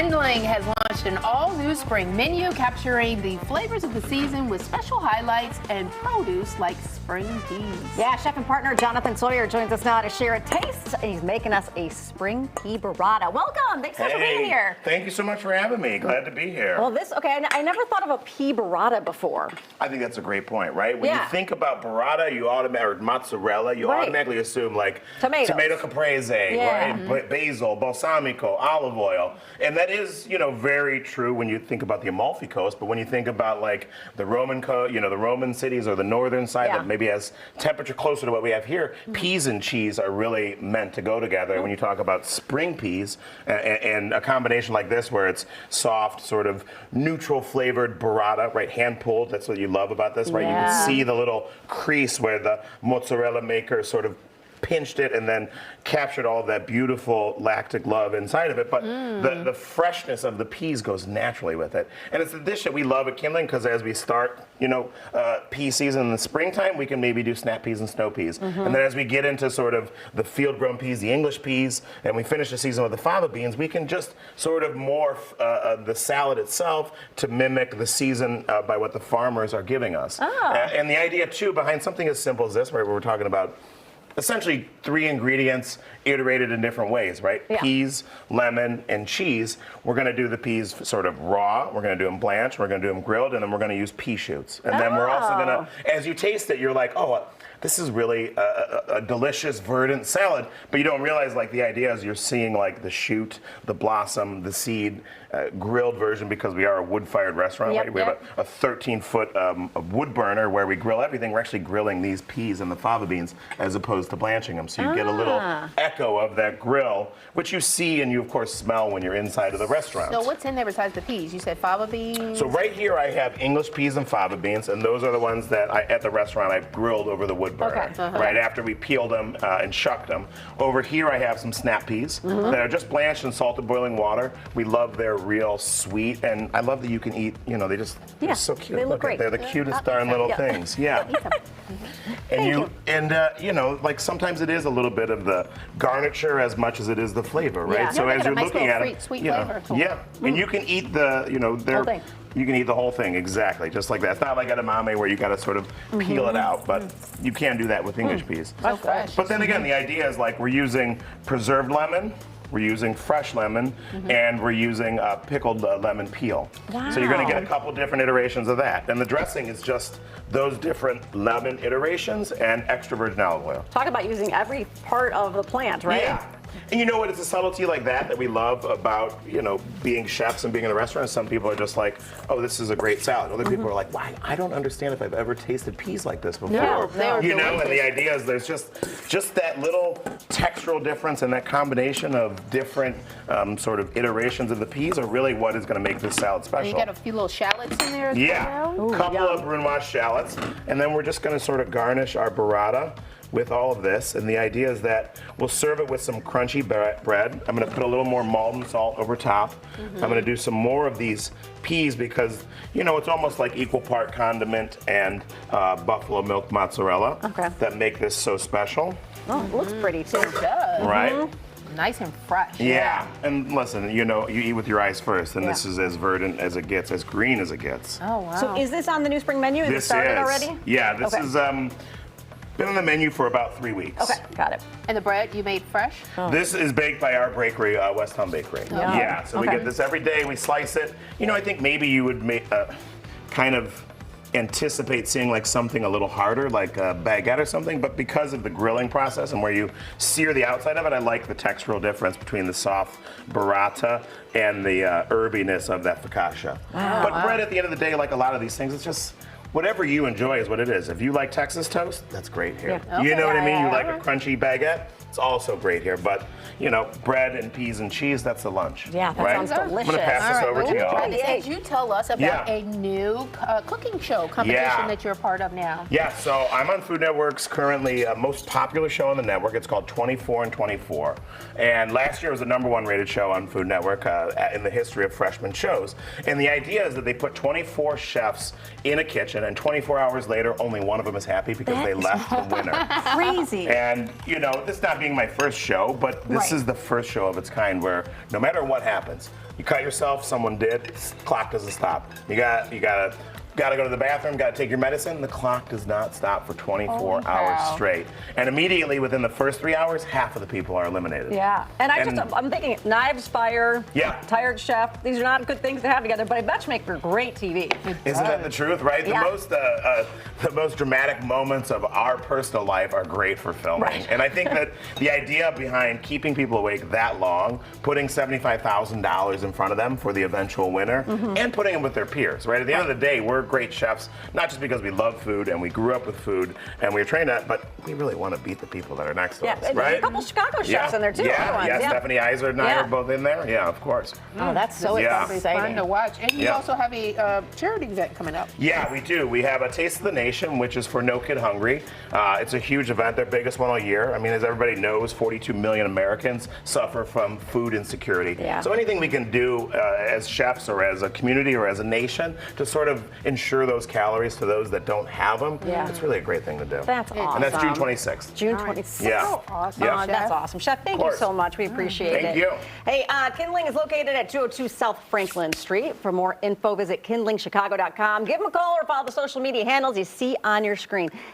Kindling has launched an all-new spring menu capturing the flavors of the season with special highlights and produce like spring peas. Yeah, chef and partner Jonathan Sawyer joins us now to share a taste. He's making us a spring pea burrata. Welcome. Thanks so much for being here. Thank you so much for having me. Glad to be here. Well, I never thought of a pea burrata before. I think that's a great point, right? When you think about burrata, you automatically, or mozzarella, you automatically assume like tomato caprese, right? Basil, balsamico, olive oil. And that is, very true when you think about the Amalfi Coast, but when you think about like the Roman coast, the Roman cities or the northern side that maybe has temperature closer to what we have here, peas and cheese are really meant to go together. When you talk about spring peas and a combination like this where it's soft, sort of neutral flavored burrata, right? Hand pulled, that's what you love about this, right? You can see the little crease where the mozzarella maker sort of pinched it and then captured all of that beautiful lactic love inside of it. But the freshness of the peas goes naturally with it. And it's a dish that we love at Kindling because as we start, pea season in the springtime, we can maybe do snap peas and snow peas. And then as we get into sort of the field grown peas, the English peas, and we finish the season with the fava beans, we can just sort of morph the salad itself to mimic the season by what the farmers are giving us. And the idea too behind something as simple as this, where we're talking about essentially 3 ingredients iterated in different ways, right? Peas, lemon, and cheese. We're going to do the peas sort of raw. We're going to do them blanched. We're going to do them grilled, and then we're going to use pea shoots. And then we're also going to, as you taste it, you're like, oh, this is really a delicious, verdant salad. But you don't realize, like, the idea is you're seeing, like, the shoot, the blossom, the seed, grilled version because we are a wood-fired restaurant. Right? We have a 13-foot wood burner where we grill everything. We're actually grilling these peas and the fava beans as opposed to blanching them. So you get a little echo of that grill, which you see and you, of course, smell when you're inside of the restaurant. So what's in there besides the peas? You said fava beans? So right here I have English peas and fava beans, and those are the ones that at the restaurant I've grilled over the wood burner. Right after we peeled them and shucked them. Over here I have some snap peas that are just blanched in salted boiling water. We love their real sweet, and I love that you can eat, they're so cute. They look great. They're the cutest darn little things. And like sometimes it is a little bit of the garniture as much as it is the flavor, right? So as you're looking at it, sweet flavor. And you can eat the, you can eat the whole thing, exactly, just like that. It's not like edamame where you got to sort of peel it out, but you can do that with English peas. So fresh. But then again, the idea is like we're using preserved lemon, we're using fresh lemon, and we're using pickled lemon peel. So you're going to get a couple different iterations of that. And the dressing is just those different lemon iterations and extra virgin olive oil. Talk about using every part of the plant, right? Yeah. And you know what? It's a subtlety like that we love about, being chefs and being in a restaurant. Some people are just like, oh, this is a great salad. Other people are like, why? I don't understand if I've ever tasted peas like this before. No, and the idea is there's just that little textural difference and that combination of different sort of iterations of the peas are really what is going to make this salad special. And you got a few little shallots in there as well? A couple of Brunoise shallots. And then we're just going to sort of garnish our burrata with all of this, and the idea is that we'll serve it with some crunchy bread. I'm going to put a little more Maldon salt over top. I'm going to do some more of these peas because, it's almost like equal part condiment and buffalo milk mozzarella that make this so special. Oh, it looks pretty too. It does. Right? Nice and fresh. Yeah. And listen, you eat with your eyes first, and this is as verdant as it gets, as green as it gets. Oh, wow. So is this on the new spring menu? Is it started already? Yeah, this is been on the menu for about 3 weeks. Okay, got it. And the bread you made fresh? This is baked by our bakery, West Town Bakery. Yeah, so we get this every day. We slice it. I think maybe you would make kind of anticipate seeing like something a little harder, like a baguette or something, but because of the grilling process and where you sear the outside of it, I like the textural difference between the soft burrata and the herbiness of that focaccia. But bread at the end of the day, like a lot of these things, it's just whatever you enjoy is what it is. If you like Texas toast, that's great here. You know what I mean? You like a crunchy baguette, it's also great here. But, bread and peas and cheese, that's the lunch. Yeah, that sounds delicious. I'm going to pass this over to y'all. Could you tell us about a new cooking show competition that you're a part of now? Yeah, so I'm on Food Network's currently most popular show on the network. It's called 24 and 24. And last year was the #1 rated show on Food Network in the history of freshman shows. And the idea is that they put 24 chefs in a kitchen, and 24 hours later, only one of them is happy because they left the winner. Crazy. And, this not being my first show, but this is the first show of its kind where no matter what happens, you cut yourself, someone did, clock doesn't stop. You gotta go to the bathroom, gotta take your medicine, the clock does not stop for 24 hours straight. And immediately within the first 3 hours, half of the people are eliminated. Yeah, and I'm thinking knives, fire, tired chef, these are not good things to have together, but I bet you make for great TV. Isn't that the truth, right? Yeah. The most dramatic moments of our personal life are great for filming. Right. And I think that the idea behind keeping people awake that long, putting $75,000 in front of them for the eventual winner, and putting them with their peers, right? At the end of the day, we're great chefs, not just because we love food and we grew up with food and we're trained at, but we really want to beat the people that are next to us, right? There's a couple Chicago chefs in there too. Stephanie Iser and I are both in there. Yeah, of course. Oh, that's so exciting. Fun to watch. And you also have a charity event coming up. Yeah, we do. We have a Taste of the Nation, which is for No Kid Hungry. It's a huge event, their biggest one all year. I mean, as everybody knows, 42 million Americans suffer from food insecurity. Yeah. So anything we can do as chefs or as a community or as a nation to sort of ensure those calories to those that don't have them, it's really a great thing to do. That's awesome. And that's June 26th. June 26th. Yeah. So awesome. Yeah. That's awesome. Chef, thank you so much. We appreciate it. Thank you. Hey, Kindling is located at 202 South Franklin Street. For more info, visit kindlingchicago.com. Give them a call or follow the social media handles you see on your screen.